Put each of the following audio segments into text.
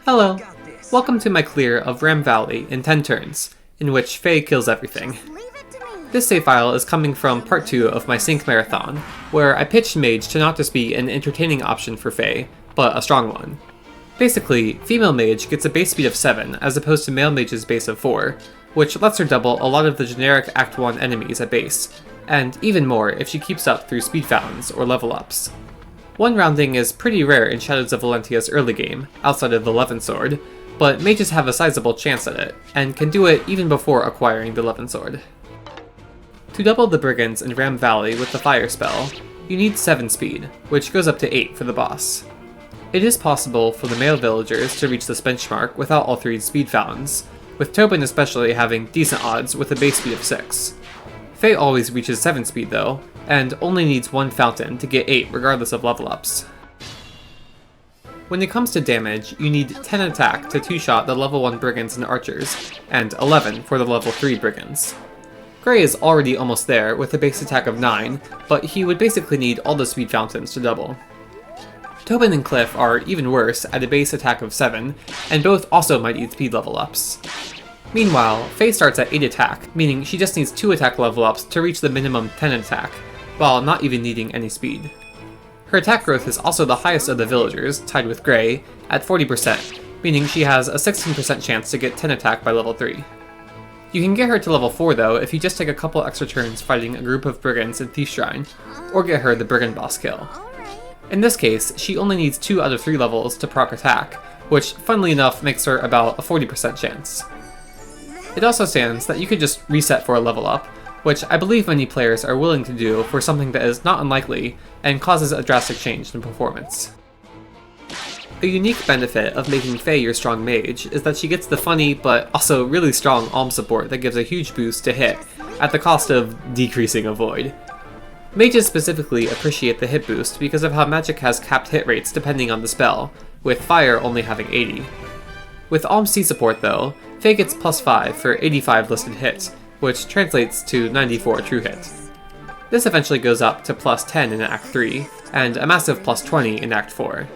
Hello! Welcome to my clear of Ram Valley in 10 turns, in which Faye kills everything. This save file is coming from part 2 of my sync marathon, where I pitched Mage to not just be an entertaining option for Faye, but a strong one. Basically, female Mage gets a base speed of 7 as opposed to male Mage's base of 4, which lets her double a lot of the generic Act 1 enemies at base, and even more if she keeps up through speed fountains or level ups. One rounding is pretty rare in Shadows of Valentia's early game, outside of the Levin Sword, but mages have a sizable chance at it, and can do it even before acquiring the Levin Sword. To double the Brigands in Ram Valley with the Fire spell, you need 7 speed, which goes up to 8 for the boss. It is possible for the male villagers to reach this benchmark without all 3 speed fountains, with Tobin especially having decent odds with a base speed of 6. Faye always reaches 7 speed though, and only needs 1 fountain to get 8 regardless of level ups. When it comes to damage, you need 10 attack to 2-shot the level 1 Brigands and Archers, and 11 for the level 3 Brigands. Gray is already almost there with a base attack of 9, but he would basically need all the speed fountains to double. Tobin and Cliff are even worse at a base attack of 7, and both also might need speed level ups. Meanwhile, Faye starts at 8 attack, meaning she just needs 2 attack level ups to reach the minimum 10 attack, while not even needing any speed. Her attack growth is also the highest of the villagers, tied with Gray, at 40%, meaning she has a 16% chance to get 10 attack by level 3. You can get her to level 4 though if you just take a couple extra turns fighting a group of Brigands in Thief Shrine, or get her the Brigand boss kill. In this case, she only needs 2 out of 3 levels to proc attack, which funnily enough makes her about a 40% chance. It also stands that you could just reset for a level up, which I believe many players are willing to do for something that is not unlikely and causes a drastic change in performance. A unique benefit of making Faye your strong mage is that she gets the funny but also really strong Alm support that gives a huge boost to hit, at the cost of decreasing avoid. Mages specifically appreciate the hit boost because of how magic has capped hit rates depending on the spell, with fire only having 80. With Alm C support though, Faye gets plus 5 for 85 listed hits, which translates to 94 true hit. This eventually goes up to plus 10 in Act 3, and a massive plus 20 in Act 4.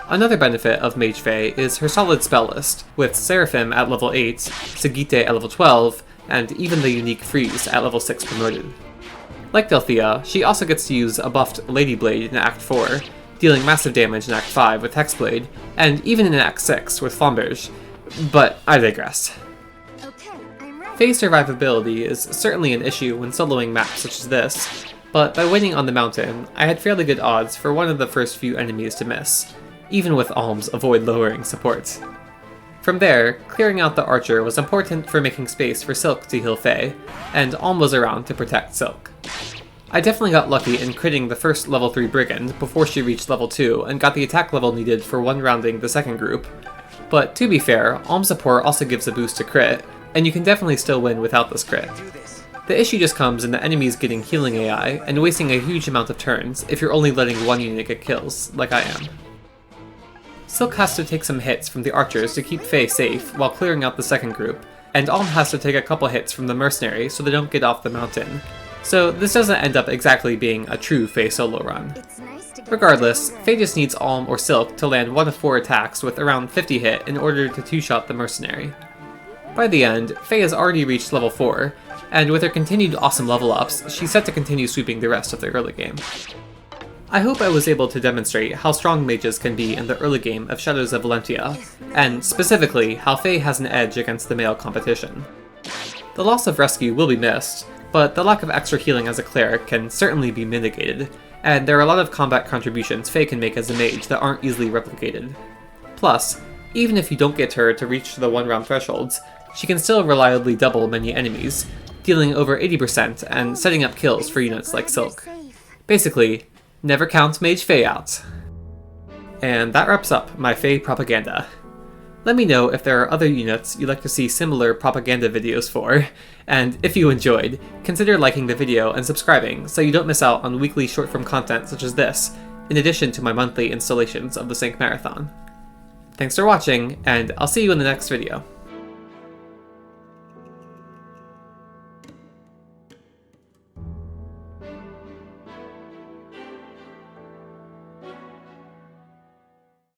Another benefit of Mage Faye is her solid spell list, with Seraphim at level 8, Sagite at level 12, and even the unique Freeze at level 6 promoted. Like Delphia, she also gets to use a buffed Lady Blade in Act 4, dealing massive damage in Act 5 with Hexblade, and even in Act 6 with Flamberge, but I digress. Faye's survivability is certainly an issue when soloing maps such as this, but by winning on the mountain, I had fairly good odds for one of the first few enemies to miss, even with Alm's avoid lowering support. From there, clearing out the Archer was important for making space for Silk to heal Faye, and Alm was around to protect Silk. I definitely got lucky in critting the first level 3 Brigand before she reached level 2 and got the attack level needed for one rounding the second group, but to be fair, Alm support also gives a boost to crit, and you can definitely still win without this crit. The issue just comes in the enemies getting healing AI and wasting a huge amount of turns if you're only letting one unit get kills, like I am. Silk has to take some hits from the Archers to keep Faye safe while clearing out the second group, and Alm has to take a couple hits from the Mercenary so they don't get off the mountain, so this doesn't end up exactly being a true Faye solo run. Regardless, Faye just needs Alm or Silk to land 1 of 4 attacks with around 50 hit in order to 2-shot the Mercenary. By the end, Faye has already reached level 4, and with her continued awesome level ups, she's set to continue sweeping the rest of the early game. I hope I was able to demonstrate how strong mages can be in the early game of Shadows of Valentia, and specifically how Faye has an edge against the male competition. The loss of rescue will be missed, but the lack of extra healing as a cleric can certainly be mitigated, and there are a lot of combat contributions Faye can make as a mage that aren't easily replicated. Plus, even if you don't get her to reach the 1-round thresholds, she can still reliably double many enemies, dealing over 80% and setting up kills for units like Silk. Basically, never count Mage Faye out. And that wraps up my Faye propaganda. Let me know if there are other units you'd like to see similar propaganda videos for, and if you enjoyed, consider liking the video and subscribing so you don't miss out on weekly short-form content such as this, in addition to my monthly installations of the Sync Marathon. Thanks for watching, and I'll see you in the next video.